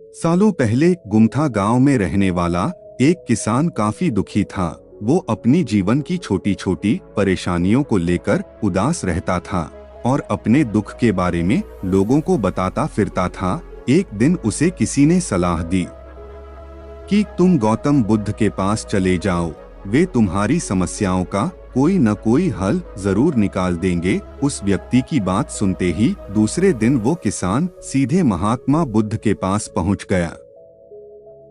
सालों पहले गुमथा गांव में रहने वाला एक किसान काफी दुखी था। वो अपनी जीवन की छोटी छोटी परेशानियों को लेकर उदास रहता था और अपने दुख के बारे में लोगों को बताता फिरता था। एक दिन उसे किसी ने सलाह दी कि तुम गौतम बुद्ध के पास चले जाओ, वे तुम्हारी समस्याओं का कोई न कोई हल जरूर निकाल देंगे। उस व्यक्ति की बात सुनते ही दूसरे दिन वो किसान सीधे महात्मा बुद्ध के पास पहुंच गया।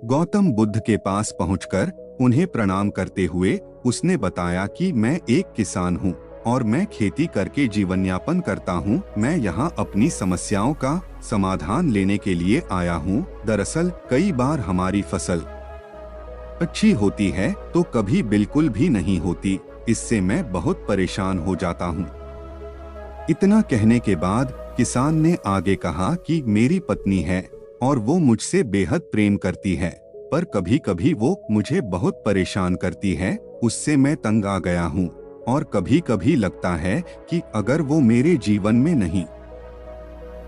गौतम बुद्ध के पास पहुंचकर उन्हें प्रणाम करते हुए उसने बताया कि मैं एक किसान हूं और मैं खेती करके जीवन यापन करता हूं। मैं यहां अपनी समस्याओं का समाधान लेने के लिए आया हूं। दरअसल कई बार हमारी फसल अच्छी होती है तो कभी बिल्कुल भी नहीं होती। इससे मैं बहुत परेशान हो जाता हूँ। इतना कहने के बाद किसान ने आगे कहा कि मेरी पत्नी है और वो मुझसे बेहद प्रेम करती है, पर कभी कभी वो मुझे बहुत परेशान करती है। उससे मैं तंग आ गया हूँ और कभी कभी लगता है कि अगर वो मेरे जीवन में नहीं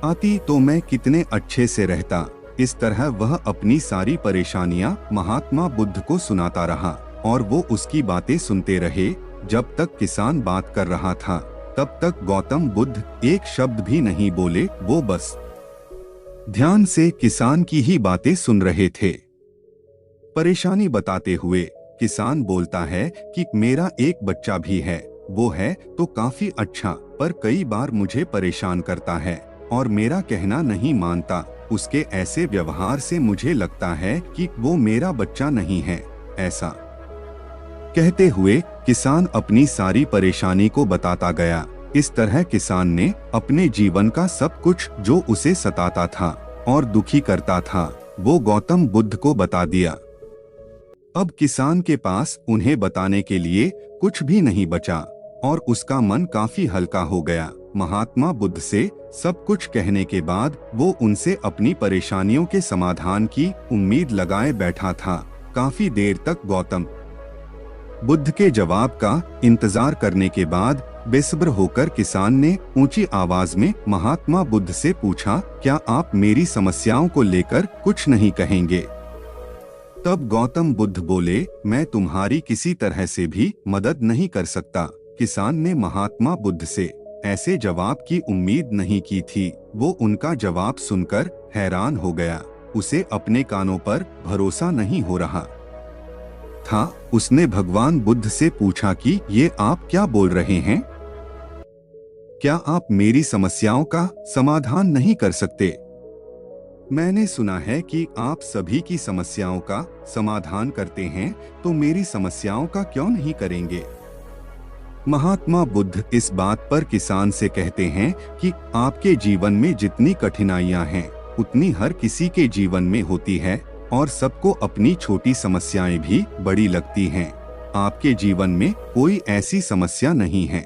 आती तो मैं कितने अच्छे से रहता। इस तरह वह अपनी सारी परेशानियां महात्मा बुद्ध को सुनाता रहा और वो उसकी बातें सुनते रहे। जब तक किसान बात कर रहा था तब तक गौतम बुद्ध एक शब्द भी नहीं बोले। वो बस ध्यान से किसान की ही बातें सुन रहे थे। परेशानी बताते हुए किसान बोलता है कि मेरा एक बच्चा भी है, वो है तो काफी अच्छा, पर कई बार मुझे परेशान करता है और मेरा कहना नहीं मानता। उसके ऐसे व्यवहार से मुझे लगता है कि वो मेरा बच्चा नहीं है। ऐसा कहते हुए किसान अपनी सारी परेशानी को बताता गया। इस तरह किसान ने अपने जीवन का सब कुछ जो उसे सताता था और दुखी करता था वो गौतम बुद्ध को बता दिया। अब किसान के पास उन्हें बताने के लिए कुछ भी नहीं बचा और उसका मन काफी हल्का हो गया। महात्मा बुद्ध से सब कुछ कहने के बाद वो उनसे अपनी परेशानियों के समाधान की उम्मीद लगाए बैठा था। काफी देर तक गौतम बुद्ध के जवाब का इंतजार करने के बाद बेसब्र होकर किसान ने ऊंची आवाज में महात्मा बुद्ध से पूछा, क्या आप मेरी समस्याओं को लेकर कुछ नहीं कहेंगे? तब गौतम बुद्ध बोले, मैं तुम्हारी किसी तरह से भी मदद नहीं कर सकता। किसान ने महात्मा बुद्ध से ऐसे जवाब की उम्मीद नहीं की थी। वो उनका जवाब सुनकर हैरान हो गया। उसे अपने कानों पर भरोसा नहीं हो रहा था। उसने भगवान बुद्ध से पूछा कि ये आप क्या बोल रहे हैं? क्या आप मेरी समस्याओं का समाधान नहीं कर सकते? मैंने सुना है कि आप सभी की समस्याओं का समाधान करते हैं, तो मेरी समस्याओं का क्यों नहीं करेंगे? महात्मा बुद्ध इस बात पर किसान से कहते हैं कि आपके जीवन में जितनी कठिनाइयां हैं उतनी हर किसी के जीवन में होती है और सबको अपनी छोटी समस्याएं भी बड़ी लगती हैं। आपके जीवन में कोई ऐसी समस्या नहीं है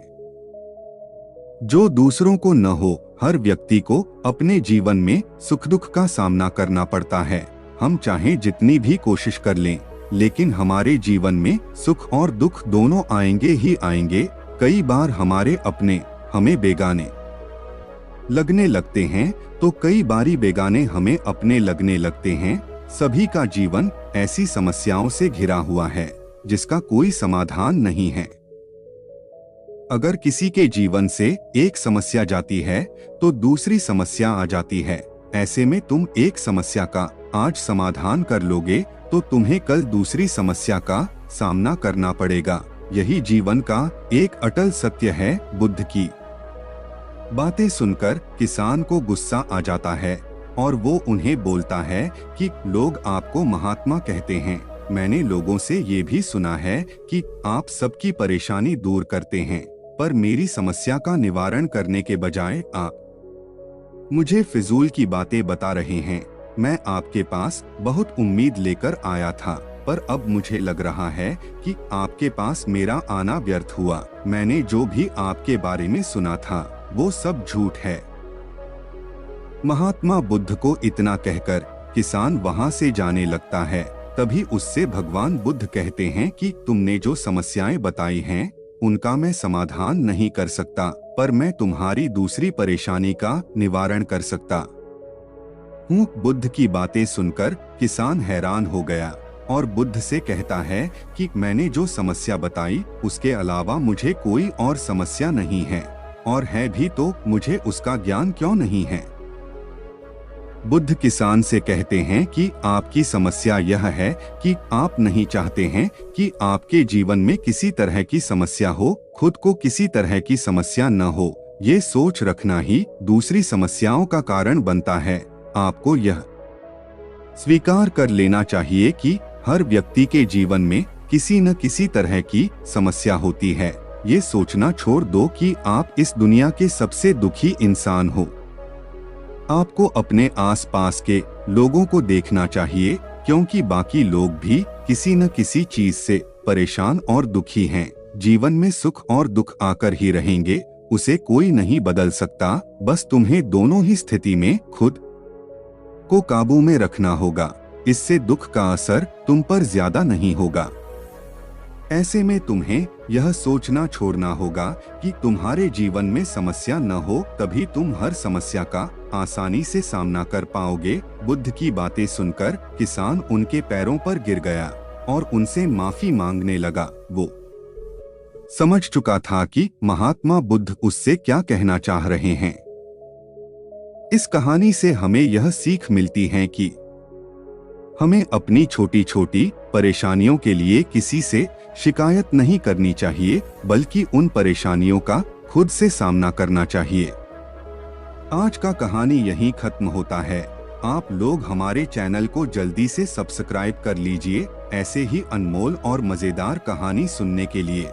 जो दूसरों को न हो। हर व्यक्ति को अपने जीवन में सुख दुख का सामना करना पड़ता है। हम चाहे जितनी भी कोशिश कर लें, लेकिन हमारे जीवन में सुख और दुख दोनों आएंगे ही आएंगे। कई बार हमारे अपने हमें बेगाने लगने लगते हैं तो कई बारी बेगाने हमें अपने लगने लगते हैं। सभी का जीवन ऐसी समस्याओं से घिरा हुआ है जिसका कोई समाधान नहीं है। अगर किसी के जीवन से एक समस्या जाती है तो दूसरी समस्या आ जाती है। ऐसे में तुम एक समस्या का आज समाधान कर लोगे तो तुम्हें कल दूसरी समस्या का सामना करना पड़ेगा। यही जीवन का एक अटल सत्य है। बुद्ध की बातें सुनकर किसान को गुस्सा आ जाता है और वो उन्हें बोलता है कि लोग आपको महात्मा कहते हैं। मैंने लोगों से ये भी सुना है कि आप सबकी परेशानी दूर करते हैं, पर मेरी समस्या का निवारण करने के बजाय आप मुझे फिजूल की बातें बता रहे हैं। मैं आपके पास बहुत उम्मीद लेकर आया था, पर अब मुझे लग रहा है कि आपके पास मेरा आना व्यर्थ हुआ। मैंने जो भी आपके बारे में सुना था वो सब झूठ है। महात्मा बुद्ध को इतना कहकर किसान वहां से जाने लगता है। तभी उससे भगवान बुद्ध कहते हैं कि तुमने जो समस्याएं बताई हैं उनका मैं समाधान नहीं कर सकता, पर मैं तुम्हारी दूसरी परेशानी का निवारण कर सकता हूँ। बुद्ध की बातें सुनकर किसान हैरान हो गया और बुद्ध से कहता है कि मैंने जो समस्या बताई उसके अलावा मुझे कोई और समस्या नहीं है, और है भी तो मुझे उसका ज्ञान क्यों नहीं है। बुद्ध किसान से कहते हैं कि आपकी समस्या यह है कि आप नहीं चाहते हैं कि आपके जीवन में किसी तरह की समस्या हो, खुद को किसी तरह की समस्या न हो। ये सोच रखना ही दूसरी समस्याओं का कारण बनता है। आपको यह स्वीकार कर लेना चाहिए कि हर व्यक्ति के जीवन में किसी न किसी तरह की समस्या होती है। ये सोचना छोड़ दो कि आप इस दुनिया के सबसे दुखी इंसान हो। आपको अपने आसपास के लोगों को देखना चाहिए, क्योंकि बाकी लोग भी किसी न किसी चीज से परेशान और दुखी हैं। जीवन में सुख और दुख आकर ही रहेंगे, उसे कोई नहीं बदल सकता। बस तुम्हें दोनों ही स्थिति में खुद को काबू में रखना होगा। इससे दुख का असर तुम पर ज्यादा नहीं होगा। ऐसे में तुम्हें यह सोचना छोड़ना होगा कि तुम्हारे जीवन में समस्या न हो, तभी तुम हर समस्या का आसानी से सामना कर पाओगे। बुद्ध की बातें सुनकर किसान उनके पैरों पर गिर गया और उनसे माफी मांगने लगा। वो समझ चुका था कि महात्मा बुद्ध उससे क्या कहना चाह रहे हैं। इस कहानी से हमें यह सीख मिलती है कि हमें अपनी छोटी छोटी परेशानियों के लिए किसी से शिकायत नहीं करनी चाहिए, बल्कि उन परेशानियों का खुद से सामना करना चाहिए। आज का कहानी यहीं खत्म होता है। आप लोग हमारे चैनल को जल्दी से सब्सक्राइब कर लीजिए ऐसे ही अनमोल और मजेदार कहानी सुनने के लिए।